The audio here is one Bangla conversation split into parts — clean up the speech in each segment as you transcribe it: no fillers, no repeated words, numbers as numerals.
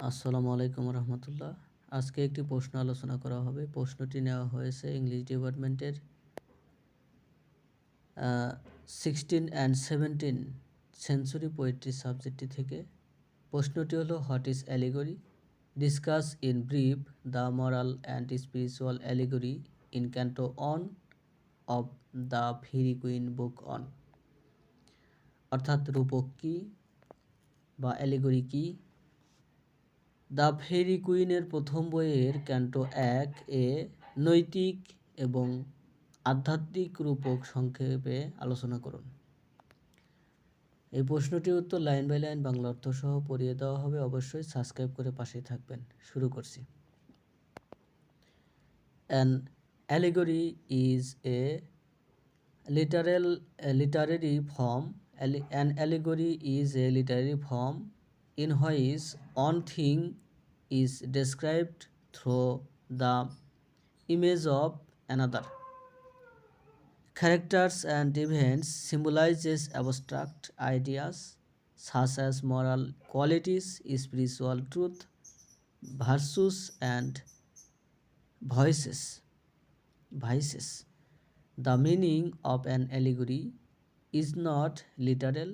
আসসালামু আলাইকুম রহমতুল্লাহ। আজকে একটি প্রশ্ন আলোচনা করা হবে। প্রশ্নটি নেওয়া হয়েছে ইংলিশ ডিপার্টমেন্টের 16 অ্যান্ড 17 সেঞ্চুরি পোয়েট্রি সাবজেক্টটি থেকে। প্রশ্নটি হলো, what is allegory? Discuss in brief the moral and spiritual allegory in canto one of the Faerie Queene book one. অর্থাৎ রূপক কী বা অ্যালিগরি কী? দ্য ফেরি কুইনের প্রথম বইয়ের ক্যান্টো 1 এ নৈতিক এবং আধ্যাত্মিক রূপক সংক্ষেপে আলোচনা করুন। এই প্রশ্নটির উত্তর লাইন বাই লাইন বাংলা অর্থ সহ পড়িয়ে দেওয়া হবে। অবশ্যই সাবস্ক্রাইব করে পাশেই থাকবেন। শুরু করছি। An allegory is a literary form. An allegory is a literary form in which one thing is described through the image of another. Characters and events symbolizes abstract ideas such as moral qualities, spiritual truth, virtues, and vices. The meaning of an allegory is not literal,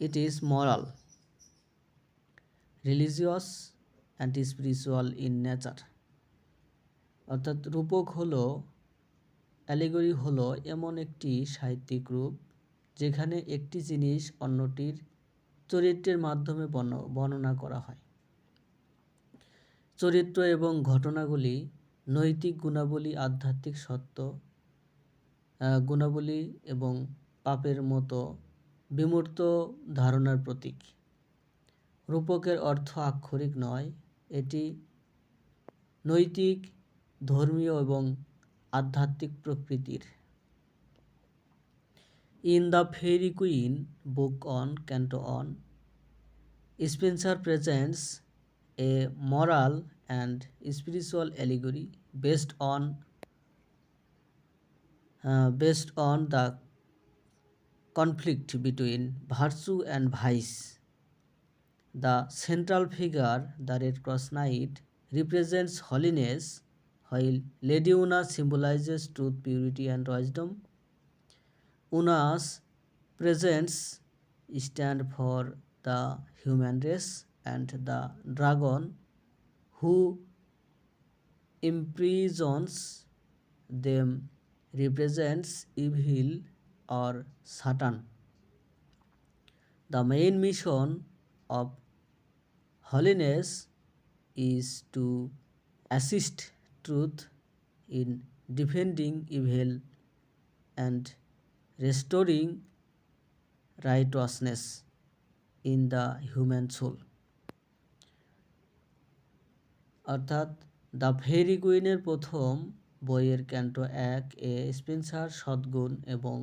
it is moral, religious, and spiritual in nature. অর্থাৎ রূপক হলো, অ্যালিগরি হলো এমন একটি সাহিত্যিক রূপ যেখানে একটি জিনিস অন্যটির চরিত্রের মাধ্যমে বর্ণনা করা হয়। চরিত্র এবং ঘটনাগুলি নৈতিক গুণাবলী, আধ্যাত্মিক সত্য গুণাবলী এবং পাপের মতো বিমূর্ত ধারণার প্রতীক। রূপকের অর্থ আক্ষরিক নয়, এটি নৈতিক, ধর্মীয় এবং আধ্যাত্মিক প্রকৃতির। In the Faerie Queene book one canto one, Spenser presents a moral and spiritual allegory based on the conflict between virtue and vice. The central figure, the Red Cross Knight, represents holiness, while Lady Una symbolizes truth, purity, and wisdom. Una's presents stand for the human race, and the dragon who imprisons them represents evil or Satan. The main mission of holiness is to assist truth in defending evil and restoring righteousness in the human soul. অর্থাৎ দ্য ফেরি কুইনের প্রথম বইয়ের ক্যান্টো 1 এ স্পেন্সার সদ্গুণ এবং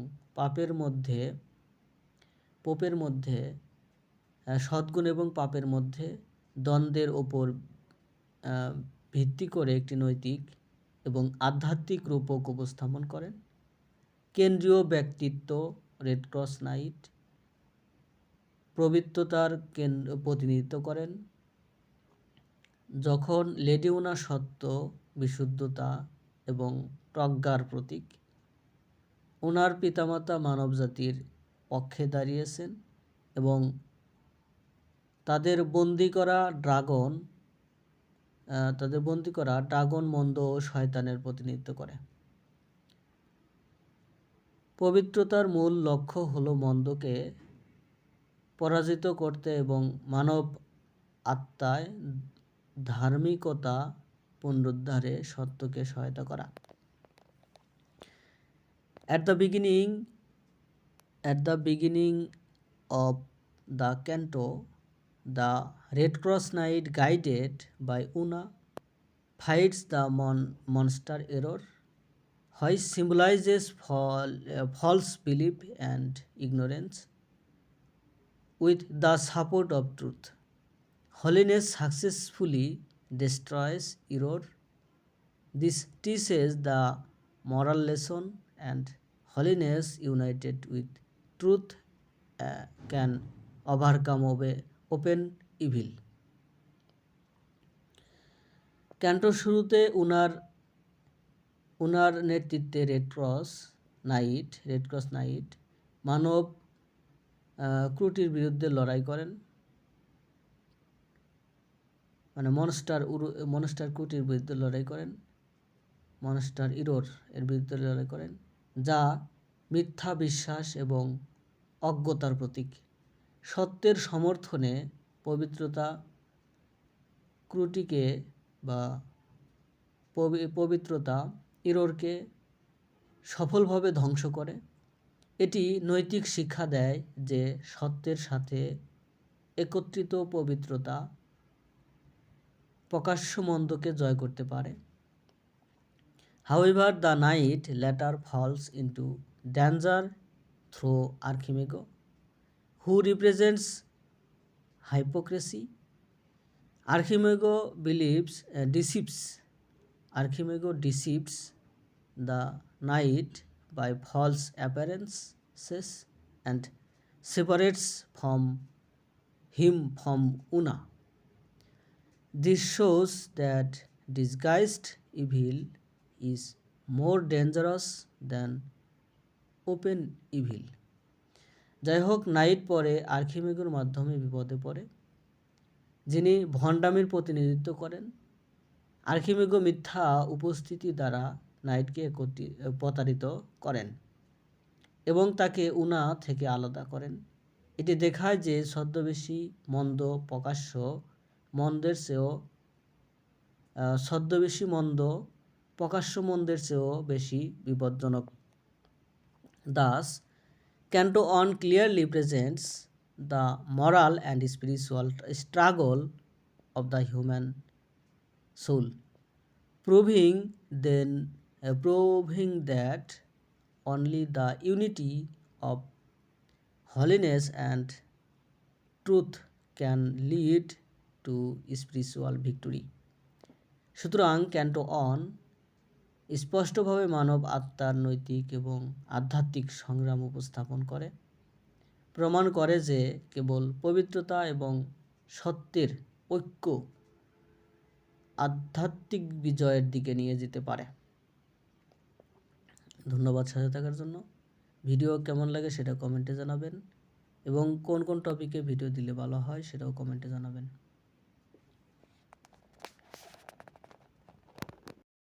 সদ্গুণ এবং পাপের মধ্যে দ্বন্দ্বের ওপর ভিত্তি করে একটি নৈতিক এবং আধ্যাত্মিক রূপক উপস্থাপন করেন। কেন্দ্রীয় ব্যক্তিত্ব রেড ক্রস নাইট পবিত্রতার প্রতিনিধিত্ব করেন, যখন লেডি উনা সত্য, বিশুদ্ধতা এবং প্রজ্ঞার প্রতীক। উনার পিতামাতা মানবজাতির পক্ষে দাঁড়িয়েছেন এবং তাদের বন্দি করা ড্রাগন মন্দ ও শয়তানের প্রতিনিধিত্ব করে। পবিত্রতার মূল লক্ষ্য হলো মন্দকে পরাজিত করতে এবং মানব আত্মায় ধার্মিকতা পুনরুদ্ধারে সত্যকে সহায়তা করা। At the beginning of the canto, the Red Cross Knight, guided by Una, fights the monster error, which symbolizes false belief and ignorance, with the support of truth. Holiness successfully destroys error. This teaches the moral lesson, and holiness united with truth can overcome open evil. ক্যান্টোর শুরুতে উনার নেতৃত্বে রেড ক্রস নাইট মানব ক্রুটির বিরুদ্ধে লড়াই করেন, মানে মনস্টার ক্রুটির বিরুদ্ধে লড়াই করেন, মনস্টার ইরোর এর বিরুদ্ধে লড়াই করেন, যা মিথ্যা বিশ্বাস এবং অজ্ঞতার প্রতীক। সত্যের সমর্থনে পবিত্রতা ক্রুটিকে বা পবিত্রতা ইরোরকে সফলভাবে ধ্বংস করে। এটি নৈতিক শিক্ষা দেয় যে সত্যের সাথে একত্রিত পবিত্রতা প্রকাশ্য মন্দকে জয় করতে পারে। However, the knight later falls into danger through Archimago, who represents hypocrisy. Archimago deceives the knight by false appearances and separates him from Una. This shows that disguised evil is more dangerous than open evil. যাই হোক, নাইট পরে আর্কিমেগোর মাধ্যমে বিপদে পড়ে, যিনি ভণ্ডামির প্রতিনিধিত্ব করেন। আর্কিমেগো মিথ্যা উপস্থিতি দ্বারা নাইটকে প্রতারিত করেন এবং তাকে উনা থেকে আলাদা করেন। এটি দেখায় যে ছদ্মবেশী মন্দ প্রকাশ্য মন্দের চেয়েও বেশি বিপজ্জনক। Thus, Canto on clearly presents the moral and spiritual struggle of the human soul, proving that only the unity of holiness and truth can lead to spiritual victory. সুতরাং ক্যান্টো অন স্পষ্টভাবে মানব আত্মার নৈতিক এবং আধ্যাত্মিক সংগ্রাম উপস্থাপন করে, প্রমাণ করে যে কেবল পবিত্রতা এবং সত্যের ঐক্য আধ্যাত্মিক বিজয়ের দিকে নিয়ে যেতে পারে। ধন্যবাদ সাথে থাকার জন্য। ভিডিও কেমন লাগে সেটা কমেন্টে জানাবেন এবং কোন কোন টপিকে ভিডিও দিলে ভালো হয় সেটাও কমেন্টে জানাবেন।